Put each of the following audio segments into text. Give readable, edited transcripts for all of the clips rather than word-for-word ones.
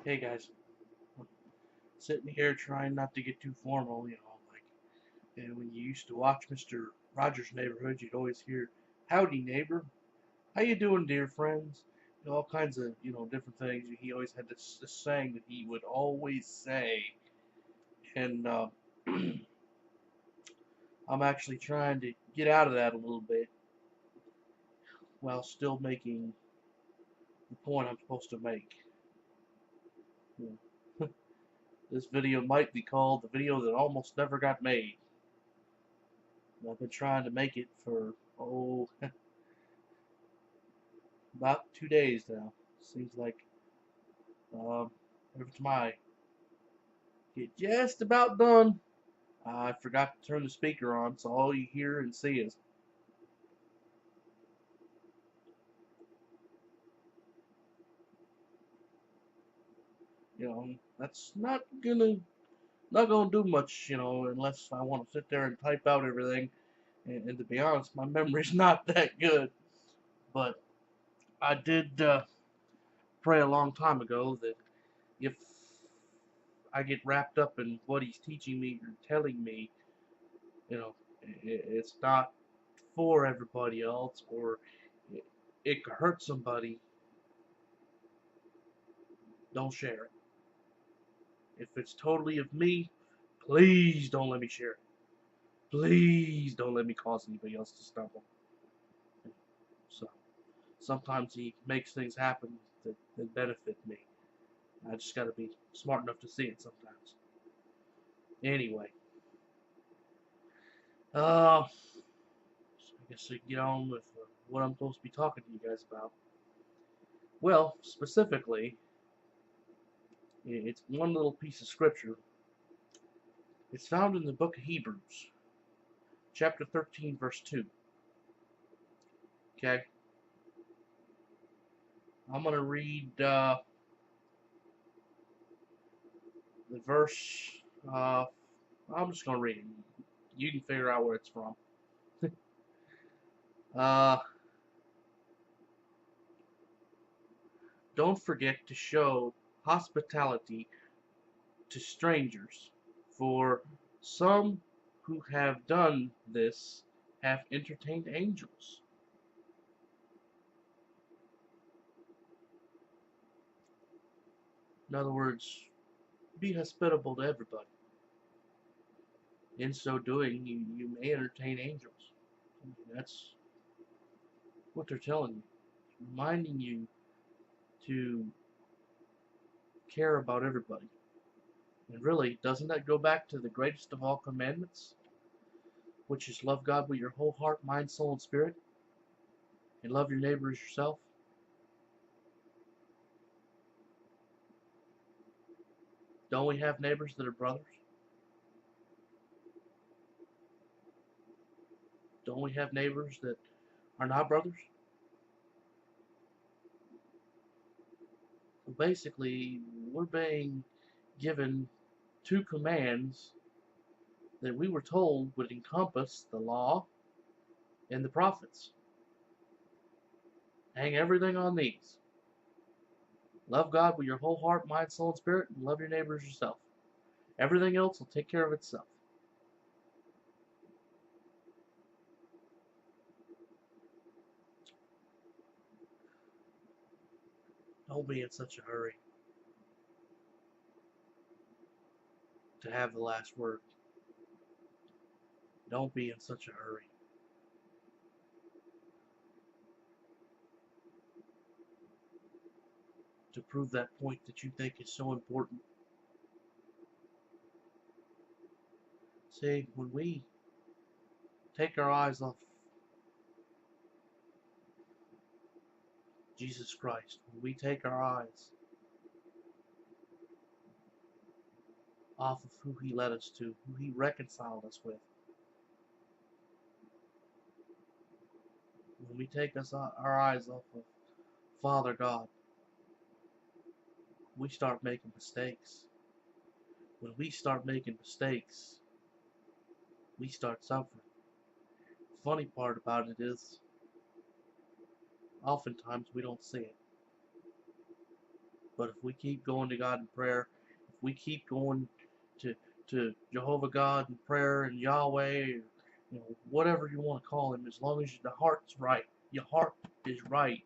Hey guys, sitting here trying not to get too formal, like when you used to watch Mr. Rogers' Neighborhood, you'd always hear, "Howdy, neighbor. How you doing, dear friends?" All kinds of, different things. He always had this saying that he would always say, and I'm actually trying to get out of that a little bit while still making the point I'm supposed to make. You This video might be called the video that almost never got made. I've been trying to make it for, about 2 days now. Seems like every time I get just about done, I forgot to turn the speaker on, so all you hear and see is, that's not gonna do much, unless I want to sit there and type out everything. And to be honest, my memory's not that good. But I did pray a long time ago that if I get wrapped up in what he's teaching me or telling me, it's not for everybody else, or it could hurt somebody, don't share it. If it's totally of me, please don't let me share it. Please don't let me cause anybody else to stumble. So sometimes he makes things happen that benefit me. I just got to be smart enough to see it sometimes. Anyway, I guess I get on with what I'm supposed to be talking to you guys about. Well, specifically, it's one little piece of scripture. It's found in the book of Hebrews, chapter 13, verse 2. Okay? I'm going to read the verse. Uh, I'm just going to read it. You can figure out where it's from. uh, don't forget to show hospitality to strangers, for some who have done this have entertained angels. In other words, be hospitable to everybody. In so doing, you may entertain angels. I mean, that's what they're telling you, reminding you to care about everybody. And really, doesn't that go back to the greatest of all commandments, which is love God with your whole heart, mind, soul, and spirit, and love your neighbor as yourself? Don't we have neighbors that are brothers? Don't we have neighbors that are not brothers? So basically, we're being given two commands that we were told would encompass the law and the prophets. Hang everything on these. Love God with your whole heart, mind, soul, and spirit, and love your neighbor as yourself. Everything else will take care of itself. Don't be in such a hurry to have the last word. Don't be in such a hurry to prove that point that you think is so important. See, when we take our eyes off Jesus Christ, when we take our eyes off of who He led us to, who He reconciled us with, when we take our eyes off of Father God, we start making mistakes. When we start making mistakes, we start suffering. The funny part about it is, oftentimes we don't see it. But if we keep going to God in prayer, if we keep going to Jehovah God in prayer and Yahweh, or, whatever you want to call him, as long as the heart's right, your heart is right,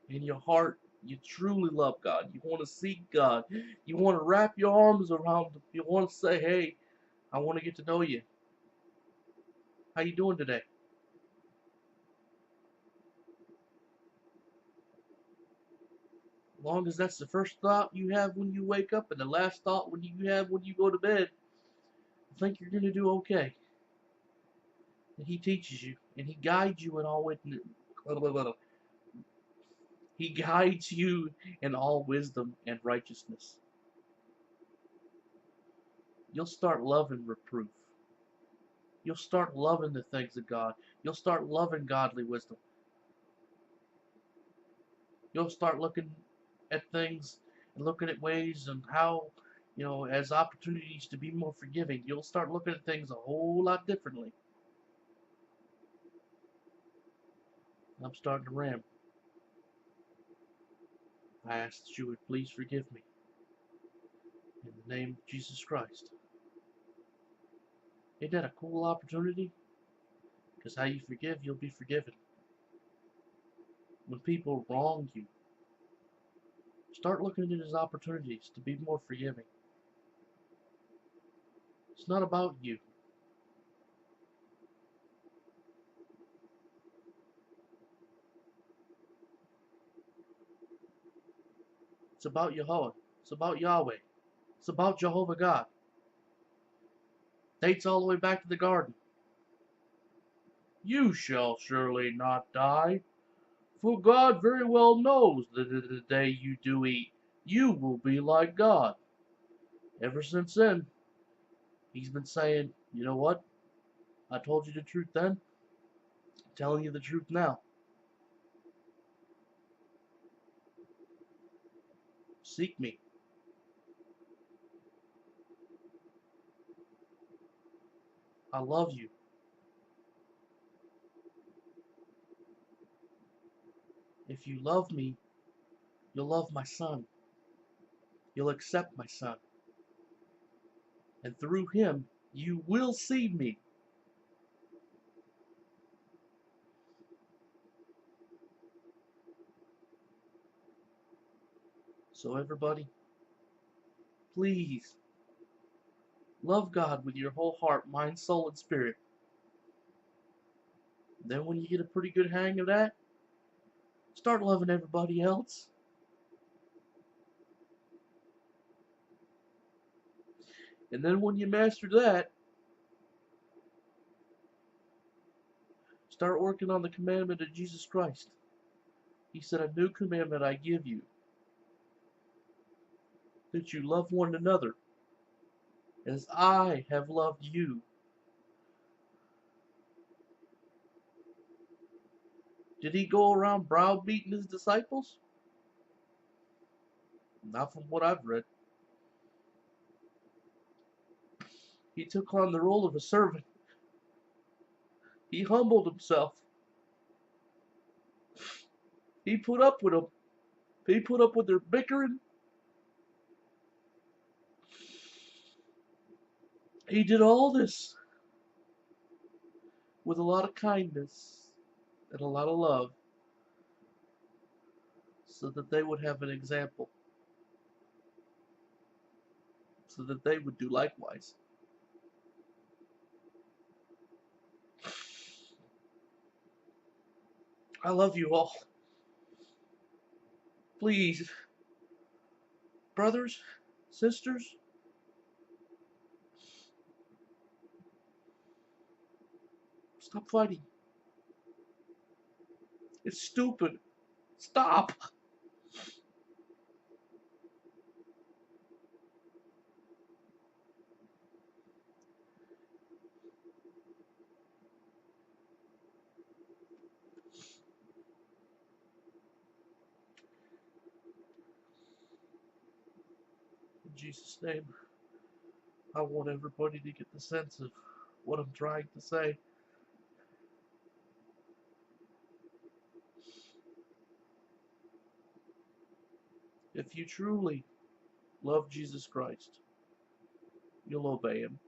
in your heart you truly love God, you want to seek God, you want to wrap your arms around him, you want to say, hey, I want to get to know you. How you doing today? As long as that's the first thought you have when you wake up and the last thought when you have when you go to bed, I think you're going to do okay. And he teaches you, and he guides you in all wisdom. He guides you in all wisdom and righteousness. You'll start loving reproof. You'll start loving the things of God. You'll start loving godly wisdom. You'll start looking at things and looking at ways and how, as opportunities to be more forgiving. You'll start looking at things a whole lot differently. I'm starting to ram. I ask that you would please forgive me. In the name of Jesus Christ. Ain't that a cool opportunity? Because how you forgive, you'll be forgiven. When people wrong you, start looking at it as opportunities to be more forgiving. It's not about you. It's about Yahweh. It's about Yahweh. It's about Jehovah God. Dates all the way back to the garden. You shall surely not die, for God very well knows that the day you do eat, you will be like God. Ever since then, he's been saying, you know what? I told you the truth then. I'm telling you the truth now. Seek me. I love you. If you love me, you'll love my son. You'll accept my son. And through him, you will see me. So everybody, please, love God with your whole heart, mind, soul, and spirit. Then when you get a pretty good hang of that, start loving everybody else. And then when you master that, start working on the commandment of Jesus Christ. He said, a new commandment I give you, that you love one another as I have loved you. Did he go around browbeating his disciples? Not from what I've read. He took on the role of a servant. He humbled himself. He put up with them. He put up with their bickering. He did all this with a lot of kindness and a lot of love so that they would have an example, so that they would do likewise. I love you all. Please, brothers, sisters, stop fighting. It's stupid. Stop. In Jesus' name, I want everybody to get the sense of what I'm trying to say. If you truly love Jesus Christ, you'll obey him.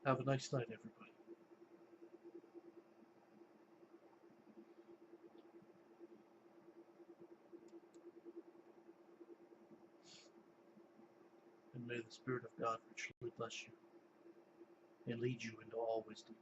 Have a nice night, everybody. And may the Spirit of God richly bless you and lead you into all wisdom.